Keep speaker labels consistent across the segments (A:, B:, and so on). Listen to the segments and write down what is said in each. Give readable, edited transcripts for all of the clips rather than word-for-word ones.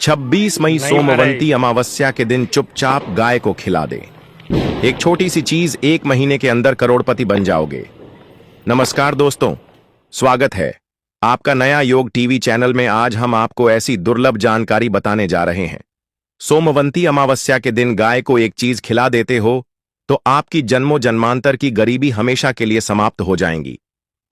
A: 26 मई सोमवंती अमावस्या के दिन चुपचाप गाय को खिला दे। एक छोटी सी चीज 1 महीने के अंदर करोड़पति बन जाओगे। नमस्कार दोस्तों, स्वागत है आपका नया योग टीवी चैनल में। आज हम आपको ऐसी दुर्लभ जानकारी बताने जा रहे हैं। सोमवंती अमावस्या के दिन गाय को एक चीज खिला देते हो तो आपकी जन्मों जन्मांतर की गरीबी हमेशा के लिए समाप्त हो जाएंगी।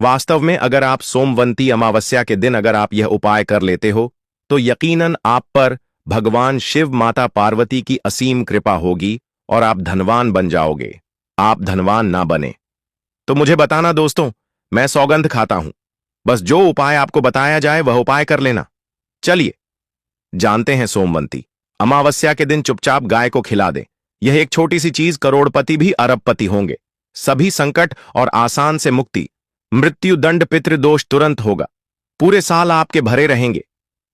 A: वास्तव में अगर आप सोमवंती अमावस्या के दिन अगर आप यह उपाय कर लेते हो तो यकीनन आप पर भगवान शिव माता पार्वती की असीम कृपा होगी और आप धनवान बन जाओगे। आप धनवान ना बने तो मुझे बताना दोस्तों, मैं सौगंध खाता हूं। बस जो उपाय आपको बताया जाए वह उपाय कर लेना। चलिए जानते हैं। सोमवंती अमावस्या के दिन चुपचाप गाय को खिला दें। यह एक छोटी सी चीज करोड़पति भी अरबपति होंगे। सभी संकट और आसान से मुक्ति, मृत्यु दंड पितृदोष तुरंत होगा। पूरे साल आपके भरे रहेंगे।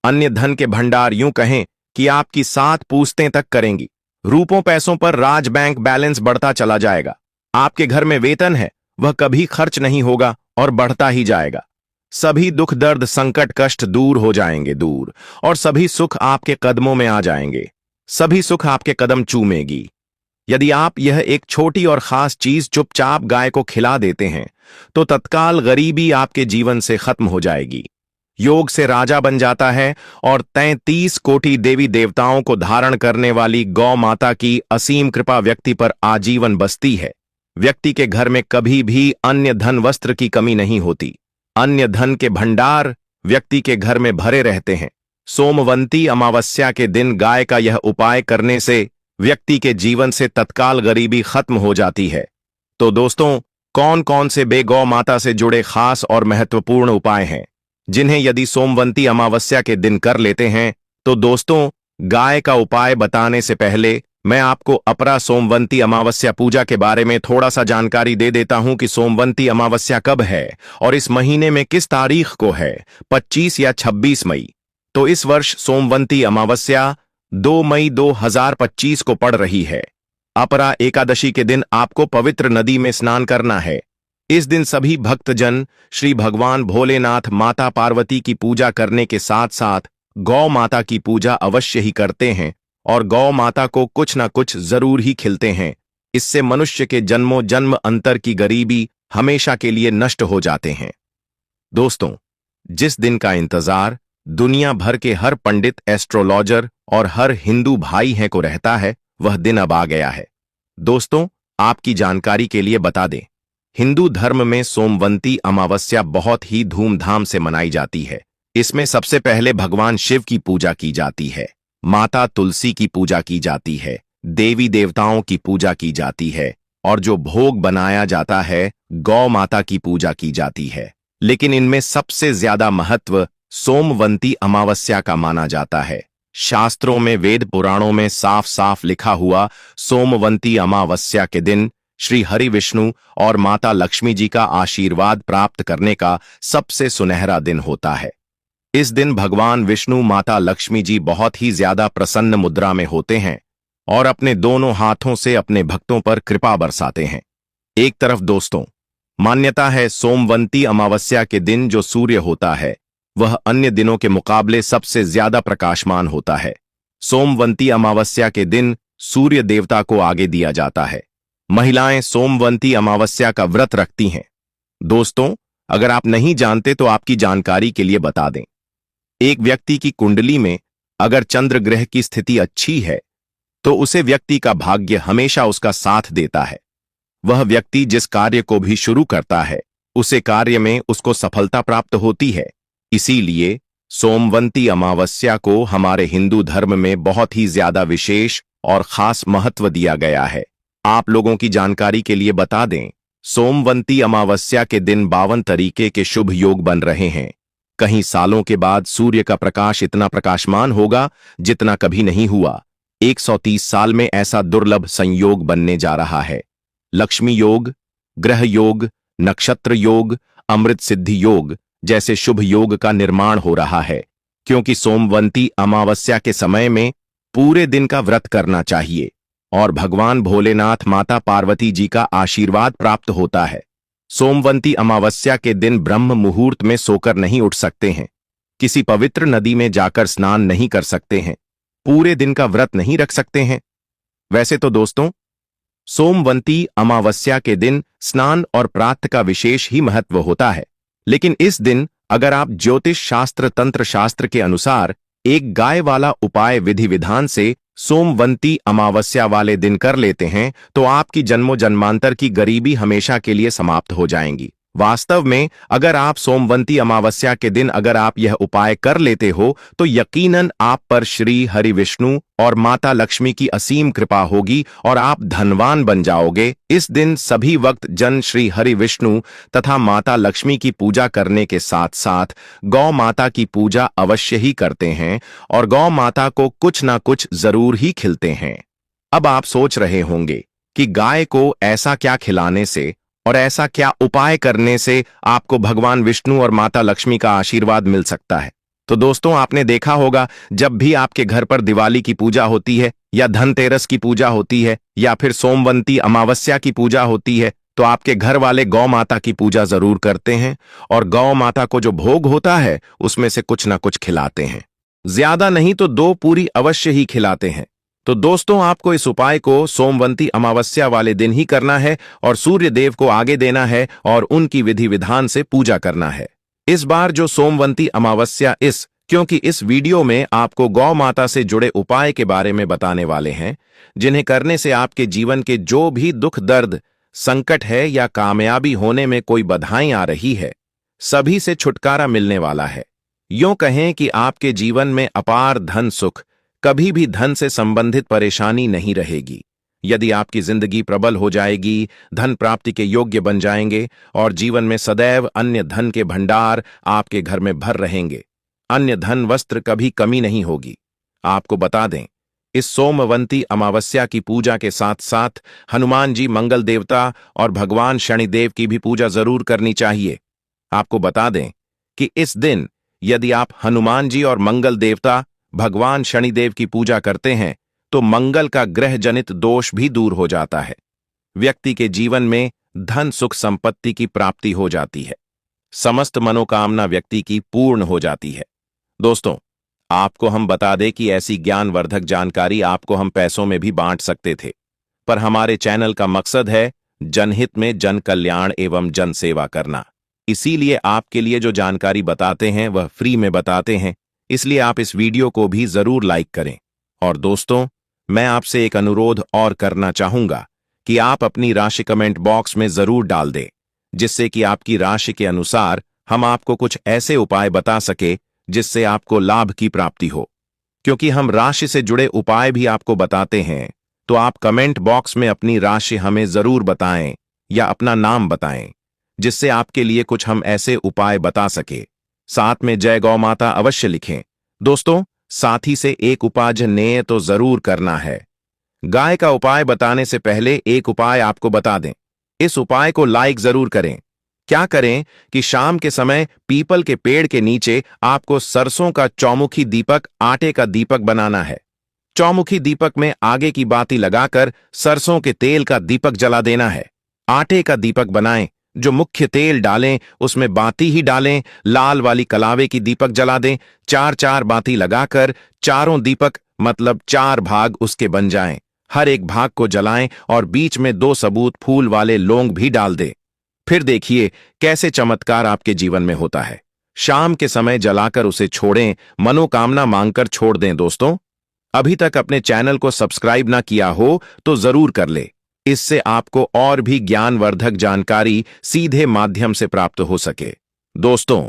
A: अन्य धन के भंडार यूं कहें कि आपकी 7 पूछतें तक करेंगी। रूपों पैसों पर राज बैंक बैलेंस बढ़ता चला जाएगा। आपके घर में वेतन है वह कभी खर्च नहीं होगा और बढ़ता ही जाएगा। सभी दुख दर्द संकट कष्ट दूर हो जाएंगे दूर, और सभी सुख आपके कदमों में आ जाएंगे। सभी सुख आपके कदम चूमेगी। यदि आप यह एक छोटी और खास चीज चुपचाप गाय को खिला देते हैं तो तत्काल गरीबी आपके जीवन से खत्म हो जाएगी। योग से राजा बन जाता है और 33 कोटि देवी देवताओं को धारण करने वाली गौ माता की असीम कृपा व्यक्ति पर आजीवन बसती है। व्यक्ति के घर में कभी भी अन्य धन वस्त्र की कमी नहीं होती। अन्य धन के भंडार व्यक्ति के घर में भरे रहते हैं। सोमवंती अमावस्या के दिन गाय का यह उपाय करने से व्यक्ति के जीवन से तत्काल गरीबी खत्म हो जाती है। तो दोस्तों, कौन कौन से गौ माता से जुड़े खास और महत्वपूर्ण उपाय हैं जिन्हें यदि सोमवंती अमावस्या के दिन कर लेते हैं? तो दोस्तों, गाय का उपाय बताने से पहले मैं आपको अपरा सोमवंती अमावस्या पूजा के बारे में थोड़ा सा जानकारी दे देता हूं कि सोमवंती अमावस्या कब है और इस महीने में किस तारीख को है, 25 या 26 मई। तो इस वर्ष सोमवंती अमावस्या 2 मई 2025 को पड़ रही है। अपरा एकादशी के दिन आपको पवित्र नदी में स्नान करना है। इस दिन सभी भक्तजन श्री भगवान भोलेनाथ माता पार्वती की पूजा करने के साथ साथ गौ माता की पूजा अवश्य ही करते हैं और गौ माता को कुछ ना कुछ जरूर ही खिलते हैं। इससे मनुष्य के जन्मों जन्म अंतर की गरीबी हमेशा के लिए नष्ट हो जाते हैं। दोस्तों, जिस दिन का इंतजार दुनिया भर के हर पंडित, एस्ट्रोलॉजर और हर हिंदू भाई हैं को रहता है, वह दिन अब आ गया है। दोस्तों, आपकी जानकारी के लिए बता दें, हिंदू धर्म में सोमवंती अमावस्या बहुत ही धूमधाम से मनाई जाती है। इसमें सबसे पहले भगवान शिव की पूजा की जाती है, माता तुलसी की पूजा की जाती है, देवी देवताओं की पूजा की जाती है और जो भोग बनाया जाता है गौ माता की पूजा की जाती है। लेकिन इनमें सबसे ज्यादा महत्व सोमवंती अमावस्या का माना जाता है। शास्त्रों में, वेद पुराणों में साफ साफ लिखा हुआ सोमवंती अमावस्या के दिन श्री हरि विष्णु और माता लक्ष्मी जी का आशीर्वाद प्राप्त करने का सबसे सुनहरा दिन होता है। इस दिन भगवान विष्णु माता लक्ष्मी जी बहुत ही ज्यादा प्रसन्न मुद्रा में होते हैं और अपने दोनों हाथों से अपने भक्तों पर कृपा बरसाते हैं। एक तरफ दोस्तों, मान्यता है सोमवंती अमावस्या के दिन जो सूर्य होता है वह अन्य दिनों के मुकाबले सबसे ज्यादा प्रकाशमान होता है। सोमवंती अमावस्या के दिन सूर्य देवता को आगे दिया जाता है। महिलाएं सोमवंती अमावस्या का व्रत रखती हैं। दोस्तों, अगर आप नहीं जानते तो आपकी जानकारी के लिए बता दें, एक व्यक्ति की कुंडली में अगर चंद्र ग्रह की स्थिति अच्छी है तो उसे व्यक्ति का भाग्य हमेशा उसका साथ देता है। वह व्यक्ति जिस कार्य को भी शुरू करता है उसे कार्य में उसको सफलता प्राप्त होती है। इसीलिए सोमवंती अमावस्या को हमारे हिंदू धर्म में बहुत ही ज्यादा विशेष और खास महत्व दिया गया है। आप लोगों की जानकारी के लिए बता दें, सोमवंती अमावस्या के दिन 52 तरीके के शुभ योग बन रहे हैं। कहीं सालों के बाद सूर्य का प्रकाश इतना प्रकाशमान होगा जितना कभी नहीं हुआ। 130 साल में ऐसा दुर्लभ संयोग बनने जा रहा है। लक्ष्मी योग, ग्रह योग, नक्षत्र योग, अमृत सिद्धि योग जैसे शुभ योग का निर्माण हो रहा है, क्योंकि सोमवंती अमावस्या के समय में पूरे दिन का व्रत करना चाहिए और भगवान भोलेनाथ माता पार्वती जी का आशीर्वाद प्राप्त होता है। सोमवंती अमावस्या के दिन ब्रह्म मुहूर्त में सोकर नहीं उठ सकते हैं। किसी पवित्र नदी में जाकर स्नान नहीं कर सकते हैं। पूरे दिन का व्रत नहीं रख सकते हैं? वैसे तो दोस्तों, सोमवंती अमावस्या के दिन स्नान और प्रातः का विशेष ही महत्व होता है। लेकिन इस दिन अगर आप ज्योतिष शास्त्र तंत्र शास्त्र के अनुसार एक गाय वाला उपाय विधि विधान से सोमवंती अमावस्या वाले दिन कर लेते हैं तो आपकी जन्मों जन्मांतर की गरीबी हमेशा के लिए समाप्त हो जाएंगी। वास्तव में अगर आप सोमवंती अमावस्या के दिन अगर आप यह उपाय कर लेते हो तो यकीनन आप पर श्री हरि विष्णु और माता लक्ष्मी की असीम कृपा होगी और आप धनवान बन जाओगे। इस दिन सभी वक्त जन श्री हरि विष्णु तथा माता लक्ष्मी की पूजा करने के साथ साथ गौ माता की पूजा अवश्य ही करते हैं और गौ माता को कुछ ना कुछ जरूर ही खिलते हैं। अब आप सोच रहे होंगे कि गाय को ऐसा क्या खिलाने से और ऐसा क्या उपाय करने से आपको भगवान विष्णु और माता लक्ष्मी का आशीर्वाद मिल सकता है। तो दोस्तों, आपने देखा होगा जब भी आपके घर पर दिवाली की पूजा होती है या धनतेरस की पूजा होती है या फिर सोमवंती अमावस्या की पूजा होती है तो आपके घर वाले गौ माता की पूजा जरूर करते हैं और गौ माता को जो भोग होता है उसमें से कुछ ना कुछ खिलाते हैं। ज्यादा नहीं तो 2 पूरी अवश्य ही खिलाते हैं। तो दोस्तों, आपको इस उपाय को सोमवंती अमावस्या वाले दिन ही करना है और सूर्य देव को आगे देना है और उनकी विधि विधान से पूजा करना है। इस बार जो सोमवंती अमावस्या क्योंकि इस वीडियो में आपको गौ माता से जुड़े उपाय के बारे में बताने वाले हैं जिन्हें करने से आपके जीवन के जो भी दुख दर्द संकट है या कामयाबी होने में कोई बाधाएं आ रही है, सभी से छुटकारा मिलने वाला है। यूं कहें कि आपके जीवन में अपार धन सुख, कभी भी धन से संबंधित परेशानी नहीं रहेगी। यदि आपकी जिंदगी प्रबल हो जाएगी, धन प्राप्ति के योग्य बन जाएंगे और जीवन में सदैव अन्य धन के भंडार आपके घर में भर रहेंगे। अन्य धन वस्त्र कभी कमी नहीं होगी। आपको बता दें, इस सोमवंती अमावस्या की पूजा के साथ साथ हनुमान जी, मंगल देवता और भगवान शनिदेव की भी पूजा जरूर करनी चाहिए। आपको बता दें कि इस दिन यदि आप हनुमान जी और मंगल देवता भगवान शनिदेव की पूजा करते हैं तो मंगल का ग्रह जनित दोष भी दूर हो जाता है। व्यक्ति के जीवन में धन सुख संपत्ति की प्राप्ति हो जाती है। समस्त मनोकामना व्यक्ति की पूर्ण हो जाती है। दोस्तों, आपको हम बता दें कि ऐसी ज्ञानवर्धक जानकारी आपको हम पैसों में भी बांट सकते थे, पर हमारे चैनल का मकसद है जनहित में जन कल्याण एवं जन सेवा करना। इसीलिए आपके लिए जो जानकारी बताते हैं वह फ्री में बताते हैं, इसलिए आप इस वीडियो को भी जरूर लाइक करें। और दोस्तों, मैं आपसे एक अनुरोध और करना चाहूंगा कि आप अपनी राशि कमेंट बॉक्स में जरूर डाल दें, जिससे कि आपकी राशि के अनुसार हम आपको कुछ ऐसे उपाय बता सके जिससे आपको लाभ की प्राप्ति हो। क्योंकि हम राशि से जुड़े उपाय भी आपको बताते हैं, तो आप कमेंट बॉक्स में अपनी राशि हमें जरूर बताएं या अपना नाम बताएं, जिससे आपके लिए कुछ हम ऐसे उपाय बता सके। साथ में जय गौ माता अवश्य लिखें। दोस्तों, साथ ही से एक उपाय तो जरूर करना है। गाय का उपाय बताने से पहले एक उपाय आपको बता दें। इस उपाय को लाइक जरूर करें। क्या करें कि शाम के समय पीपल के पेड़ के नीचे आपको सरसों का चौमुखी दीपक, आटे का दीपक बनाना है। चौमुखी दीपक में आगे की बाती लगाकर सरसों के तेल का दीपक जला देना है। आटे का दीपक बनाएं, जो मुख्य तेल डालें उसमें बाती ही डालें। लाल वाली कलावे की दीपक जला दें। 4-4 बाती लगाकर चारों दीपक मतलब 4 भाग उसके बन जाएं। हर एक भाग को जलाएं और बीच में 2 सबूत फूल वाले लौंग भी डाल दें। फिर देखिए कैसे चमत्कार आपके जीवन में होता है। शाम के समय जलाकर उसे छोड़ें, मनोकामना मांगकर छोड़ दें। दोस्तों, अभी तक अपने चैनल को सब्सक्राइब ना किया हो तो जरूर कर ले। इससे आपको और भी ज्ञानवर्धक जानकारी सीधे माध्यम से प्राप्त हो सके। दोस्तों,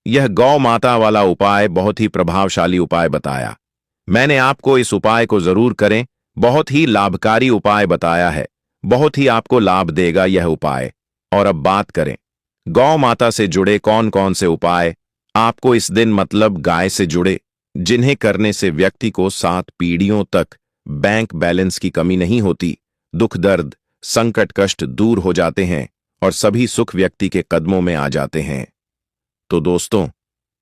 A: यह गौ माता वाला उपाय बहुत ही प्रभावशाली उपाय बताया। मैंने आपको इस उपाय को जरूर करें, बहुत ही लाभकारी उपाय बताया है। बहुत ही आपको लाभ देगा यह उपाय। और अब बात करें गौ माता से जुड़े कौन कौन से उपाय आपको इस दिन मतलब गाय से जुड़े, जिन्हें करने से व्यक्ति को 7 पीढ़ियों तक बैंक बैलेंस की कमी नहीं होती, दुख दर्द संकट कष्ट दूर हो जाते हैं और सभी सुख व्यक्ति के कदमों में आ जाते हैं। तो दोस्तों,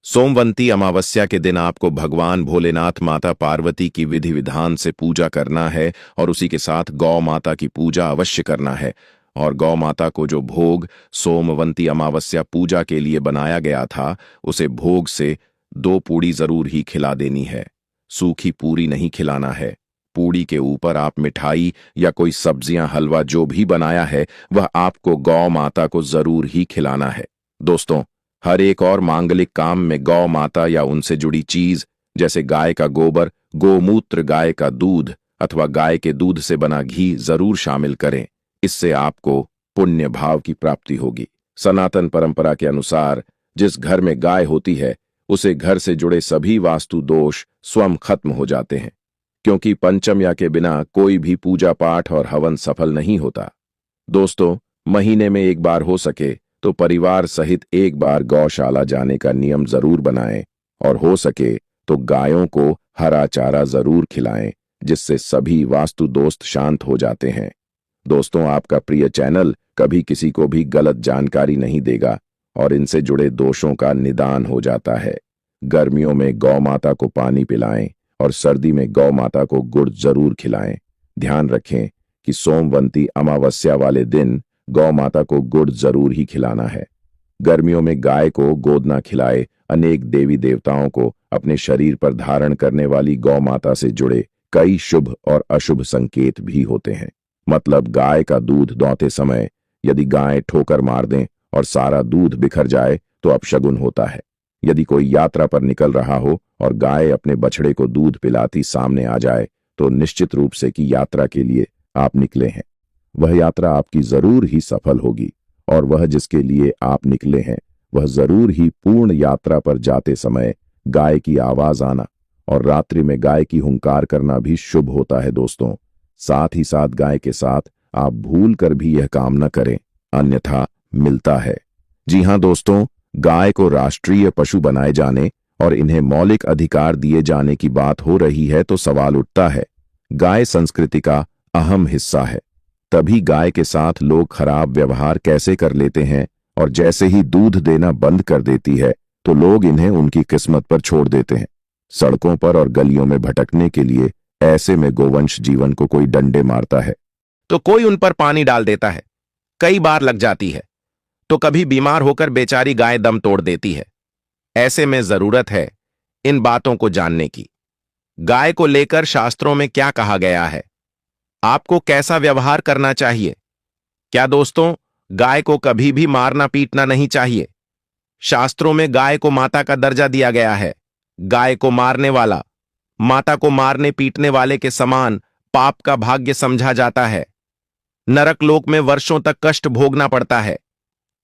A: सोमवंती अमावस्या के दिन आपको भगवान भोलेनाथ, माता पार्वती की विधि विधान से पूजा करना है और उसी के साथ गौ माता की पूजा अवश्य करना है। और गौ माता को जो भोग सोमवंती अमावस्या पूजा के लिए बनाया गया था, उसे भोग से 2 पूड़ी जरूर ही खिला देनी है। सूखी पूरी नहीं खिलाना है। पूड़ी के ऊपर आप मिठाई या कोई सब्जियां, हलवा जो भी बनाया है वह आपको गौ माता को जरूर ही खिलाना है। दोस्तों, हर एक और मांगलिक काम में गौ माता या उनसे जुड़ी चीज जैसे गाय का गोबर, गोमूत्र, गाय का दूध अथवा गाय के दूध से बना घी जरूर शामिल करें। इससे आपको पुण्य भाव की प्राप्ति होगी। सनातन परंपरा के अनुसार जिस घर में गाय होती है उसे घर से जुड़े सभी वास्तु दोष स्वयं खत्म हो जाते हैं, क्योंकि पंचम्या के बिना कोई भी पूजा पाठ और हवन सफल नहीं होता। दोस्तों, महीने में एक बार हो सके तो परिवार सहित एक बार गौशाला जाने का नियम जरूर बनाएं और हो सके तो गायों को हरा चारा जरूर खिलाएं, जिससे सभी वास्तु दोष शांत हो जाते हैं। दोस्तों, आपका प्रिय चैनल कभी किसी को भी गलत जानकारी नहीं देगा और इनसे जुड़े दोषों का निदान हो जाता है। गर्मियों में गौ माता को पानी पिलाएं और सर्दी में गौ माता को गुड़ जरूर खिलाएं। ध्यान रखें कि सोमवंती अमावस्या वाले दिन गौ माता को गुड़ जरूर ही खिलाना है। गर्मियों में गाय को गोदना खिलाए। अनेक देवी देवताओं को अपने शरीर पर धारण करने वाली गौ माता से जुड़े कई शुभ और अशुभ संकेत भी होते हैं। मतलब गाय का दूध दोहते समय यदि गाय ठोकर मार दें और सारा दूध बिखर जाए तो अपशगुन होता है। यदि कोई यात्रा पर निकल रहा हो और गाय अपने बछड़े को दूध पिलाती सामने आ जाए तो निश्चित रूप से कि यात्रा के लिए आप निकले हैं। वह यात्रा आपकी जरूर ही सफल होगी और वह जिसके लिए आप निकले हैं वह जरूर ही पूर्ण यात्रा पर जाते समय गाय की आवाज आना और रात्रि में गाय की हुंकार करना भी शुभ होता है। दोस्तों, साथ ही साथ गाय के साथ आप भूल कर भी यह काम न करें, अन्यथा मिलता है। जी हां दोस्तों, गाय को राष्ट्रीय पशु बनाए जाने और इन्हें मौलिक अधिकार दिए जाने की बात हो रही है तो सवाल उठता है, गाय संस्कृति का अहम हिस्सा है, तभी गाय के साथ लोग खराब व्यवहार कैसे कर लेते हैं और जैसे ही दूध देना बंद कर देती है तो लोग इन्हें उनकी किस्मत पर छोड़ देते हैं, सड़कों पर और गलियों में भटकने के लिए। ऐसे में गोवंश जीवन को कोई डंडे मारता है तो कोई उन पर पानी डाल देता है, कई बार लग जाती है, तो कभी बीमार होकर बेचारी गाय दम तोड़ देती है। ऐसे में जरूरत है इन बातों को जानने की। गाय को लेकर शास्त्रों में क्या कहा गया है, आपको कैसा व्यवहार करना चाहिए। क्या दोस्तों, गाय को कभी भी मारना पीटना नहीं चाहिए। शास्त्रों में गाय को माता का दर्जा दिया गया है। गाय को मारने वाला माता को मारने पीटने वाले के समान पाप का भाग्य समझा जाता है। नरक लोक में वर्षों तक कष्ट भोगना पड़ता है।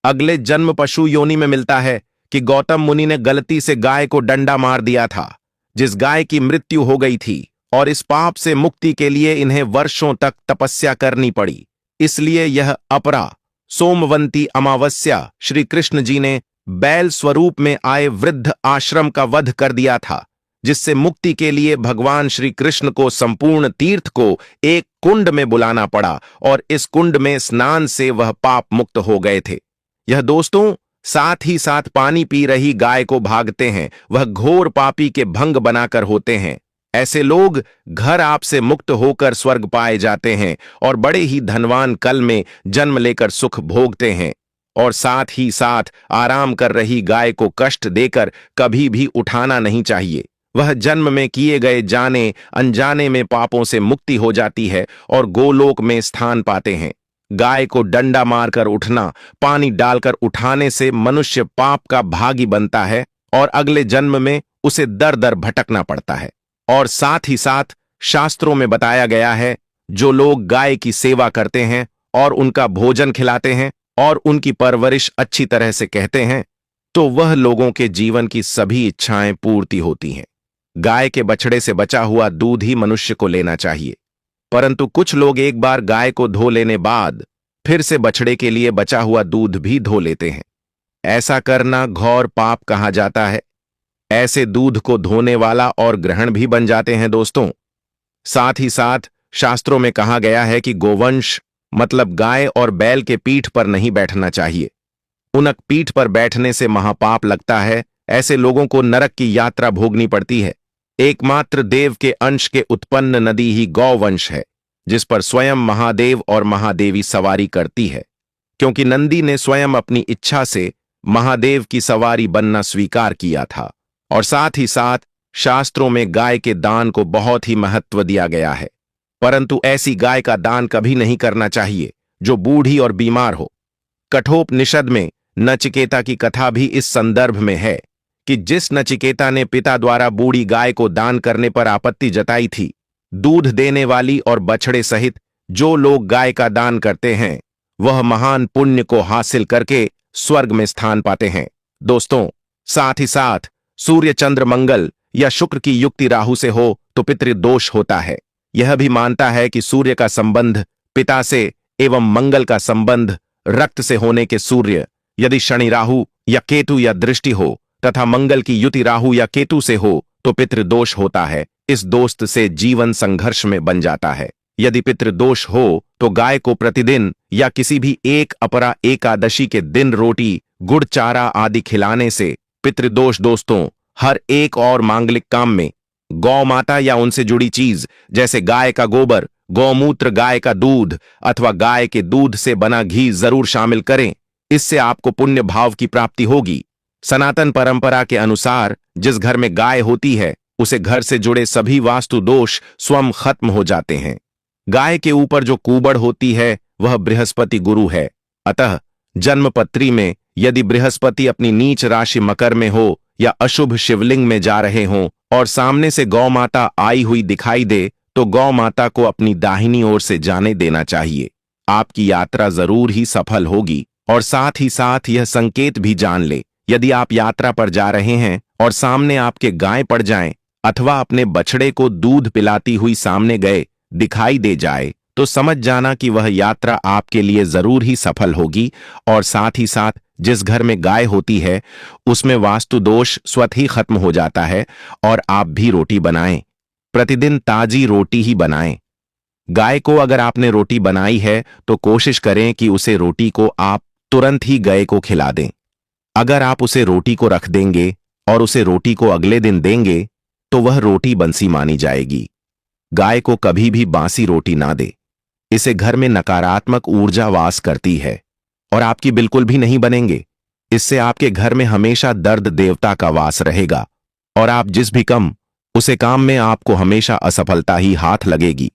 A: अगले जन्म पशु योनि में मिलता है कि गौतम मुनि ने गलती से गाय को डंडा मार दिया था, जिस गाय की मृत्यु हो गई थी, और इस पाप से मुक्ति के लिए इन्हें वर्षों तक तपस्या करनी पड़ी। इसलिए यह अपरा सोमवंती अमावस्या श्री कृष्ण जी ने बैल स्वरूप में आए वृद्ध आश्रम का वध कर दिया था, जिससे मुक्ति के लिए भगवान श्री कृष्ण को संपूर्ण तीर्थ को एक कुंड में बुलाना पड़ा और इस कुंड में स्नान से वह पाप मुक्त हो गए थे। यह दोस्तों, साथ ही साथ पानी पी रही गाय को भागते हैं, वह घोर पापी के भंग बनाकर होते हैं। ऐसे लोग घर आपसे मुक्त होकर स्वर्ग पाए जाते हैं और बड़े ही धनवान कल में जन्म लेकर सुख भोगते हैं। और साथ ही साथ आराम कर रही गाय को कष्ट देकर कभी भी उठाना नहीं चाहिए। वह जन्म में किए गए जाने अनजाने में पापों से मुक्ति हो जाती है और गोलोक में स्थान पाते हैं। गाय को डंडा मारकर उठना, पानी डालकर उठाने से मनुष्य पाप का भागी बनता है और अगले जन्म में उसे दर दर भटकना पड़ता है। और साथ ही साथ शास्त्रों में बताया गया है, जो लोग गाय की सेवा करते हैं और उनका भोजन खिलाते हैं और उनकी परवरिश अच्छी तरह से कहते हैं, तो वह लोगों के जीवन की सभी इच्छाएं पूर्ति होती हैं। गाय के बछड़े से बचा हुआ दूध ही मनुष्य को लेना चाहिए, परंतु कुछ लोग एक बार गाय को धो लेने बाद फिर से बछड़े के लिए बचा हुआ दूध भी धो लेते हैं। ऐसा करना घोर पाप कहा जाता है। ऐसे दूध को धोने वाला और ग्रहण भी बन जाते हैं। दोस्तों, साथ ही साथ शास्त्रों में कहा गया है कि गोवंश मतलब गाय और बैल के पीठ पर नहीं बैठना चाहिए। उनक पीठ पर बैठने से महापाप लगता है। ऐसे लोगों को नरक की यात्रा भोगनी पड़ती है। एकमात्र देव के अंश के उत्पन्न नदी ही गौवंश है, जिस पर स्वयं महादेव और महादेवी सवारी करती है, क्योंकि नंदी ने स्वयं अपनी इच्छा से महादेव की सवारी बनना स्वीकार किया था। और साथ ही साथ शास्त्रों में गाय के दान को बहुत ही महत्व दिया गया है, परंतु ऐसी गाय का दान कभी नहीं करना चाहिए जो बूढ़ी और बीमार हो। कठोपनिषद में नचिकेता की कथा भी इस संदर्भ में है कि जिस नचिकेता ने पिता द्वारा बूढ़ी गाय को दान करने पर आपत्ति जताई थी, दूध देने वाली और बछड़े सहित जो लोग गाय का दान करते हैं वह महान पुण्य को हासिल करके स्वर्ग में स्थान पाते हैं। दोस्तों, साथ ही साथ सूर्य, चंद्र, मंगल या शुक्र की युक्ति राहु से हो तो पितृदोष होता है। यह भी मानता है कि सूर्य का संबंध पिता से एवं मंगल का संबंध रक्त से होने के सूर्य यदि शनि, राहु या केतु या दृष्टि हो तथा मंगल की युति राहु या केतु से हो तो पितृदोष होता है। इस दोस्त से जीवन संघर्ष में बन जाता है। यदि पितृदोष हो तो गाय को प्रतिदिन या किसी भी एक अपरा एकादशी के दिन रोटी, गुड़, चारा आदि खिलाने से पितृदोष दोस्तों हर एक और मांगलिक काम में गौ माता या उनसे जुड़ी चीज जैसे गाय का गोबर, गौमूत्र, गाय का दूध अथवा गाय के दूध से बना घी जरूर शामिल करें। इससे आपको पुण्य भाव की प्राप्ति होगी। सनातन परंपरा के अनुसार जिस घर में गाय होती है उसे घर से जुड़े सभी वास्तु दोष स्वयं खत्म हो जाते हैं। गाय के ऊपर जो कुबड़ होती है वह बृहस्पति गुरु है। अतः जन्मपत्री में यदि बृहस्पति अपनी नीच राशि मकर में हो या अशुभ शिवलिंग में जा रहे हों और सामने से गौ माता आई हुई दिखाई दे तो गौ माता को अपनी दाहिनी ओर से जाने देना चाहिए। आपकी यात्रा जरूर ही सफल होगी। और साथ ही साथ यह संकेत भी जान ले, यदि आप यात्रा पर जा रहे हैं और सामने आपके गाय पड़ जाएं अथवा अपने बछड़े को दूध पिलाती हुई सामने गए दिखाई दे जाए तो समझ जाना कि वह यात्रा आपके लिए जरूर ही सफल होगी। और साथ ही साथ जिस घर में गाय होती है उसमें वास्तु दोष स्वतः ही खत्म हो जाता है। और आप भी रोटी बनाएं, प्रतिदिन ताजी रोटी ही बनाएं। गाय को अगर आपने रोटी बनाई है तो कोशिश करें कि उसे रोटी को आप तुरंत ही गाय को खिला दें। अगर आप उसे रोटी को रख देंगे और उसे रोटी को अगले दिन देंगे तो वह रोटी बंसी मानी जाएगी। गाय को कभी भी बासी रोटी ना दे, इसे घर में नकारात्मक ऊर्जा वास करती है और आपकी बिल्कुल भी नहीं बनेंगे। इससे आपके घर में हमेशा दर्द देवता का वास रहेगा और आप जिस भी उसे काम में आपको हमेशा असफलता ही हाथ लगेगी।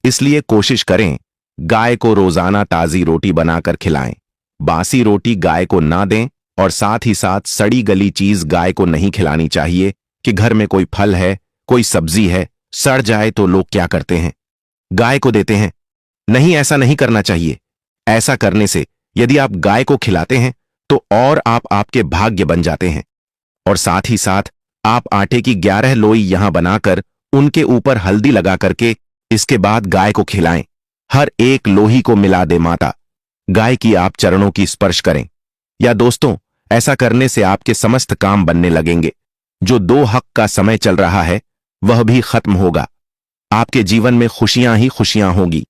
A: इसलिए कोशिश करें गाय को रोजाना ताजी रोटी बनाकर खिलाएं। बासी रोटी गाय को ना दें और साथ ही साथ सड़ी गली चीज गाय को नहीं खिलानी चाहिए कि घर में कोई फल है, कोई सब्जी है, सड़ जाए तो लोग क्या करते हैं, गाय को देते हैं। नहीं, ऐसा नहीं करना चाहिए। ऐसा करने से यदि आप गाय को खिलाते हैं तो और आप आपके भाग्य बन जाते हैं। और साथ ही साथ आप आटे की 11 लोई यहां बनाकर उनके ऊपर हल्दी लगा करके इसके बाद गाय को खिलाएं। हर एक लोही को मिला दे माता, गाय की आप चरणों की स्पर्श करें। या दोस्तों, ऐसा करने से आपके समस्त काम बनने लगेंगे। जो 2 हक का समय चल रहा है वह भी खत्म होगा। आपके जीवन में खुशियां ही खुशियां होगी।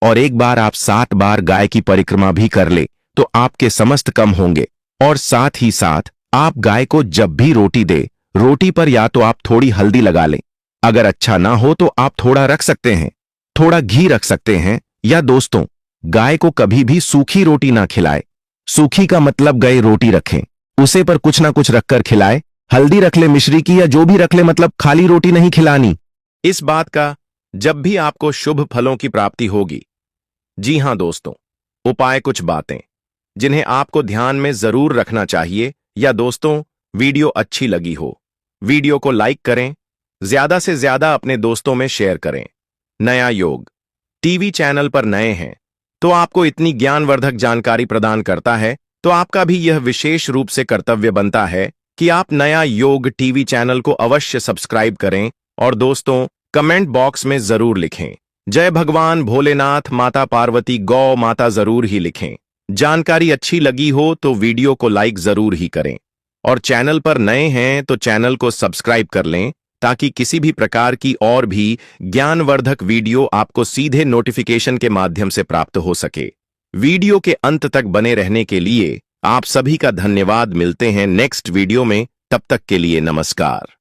A: और एक बार आप 7 बार गाय की परिक्रमा भी कर ले तो आपके समस्त कम होंगे। और साथ ही साथ आप गाय को जब भी रोटी दे, रोटी पर या तो आप थोड़ी हल्दी लगा लें, अगर अच्छा ना हो तो आप थोड़ा रख सकते हैं, थोड़ा घी रख सकते हैं। या दोस्तों, गाय को कभी भी सूखी रोटी ना खिलाए। सूखी का मतलब गए रोटी रखें, उसे पर कुछ ना कुछ रखकर खिलाए। हल्दी रख ले, मिश्री की या जो भी रख ले, मतलब खाली रोटी नहीं खिलानी। इस बात का जब भी आपको शुभ फलों की प्राप्ति होगी। जी हां दोस्तों, उपाय कुछ बातें जिन्हें आपको ध्यान में जरूर रखना चाहिए। या दोस्तों, वीडियो अच्छी लगी हो, वीडियो को लाइक करें, ज्यादा से ज्यादा अपने दोस्तों में शेयर करें। नया योग टीवी चैनल पर नए हैं तो आपको इतनी ज्ञानवर्धक जानकारी प्रदान करता है, तो आपका भी यह विशेष रूप से कर्तव्य बनता है कि आप नया योग टीवी चैनल को अवश्य सब्सक्राइब करें। और दोस्तों, कमेंट बॉक्स में जरूर लिखें जय भगवान भोलेनाथ, माता पार्वती, गौ माता जरूर ही लिखें। जानकारी अच्छी लगी हो तो वीडियो को लाइक जरूर ही करें। और चैनल पर नए हैं तो चैनल को सब्सक्राइब कर लें ताकि किसी भी प्रकार की और भी ज्ञानवर्धक वीडियो आपको सीधे नोटिफिकेशन के माध्यम से प्राप्त हो सके। वीडियो के अंत तक बने रहने के लिए आप सभी का धन्यवाद। मिलते हैं नेक्स्ट वीडियो में, तब तक के लिए नमस्कार।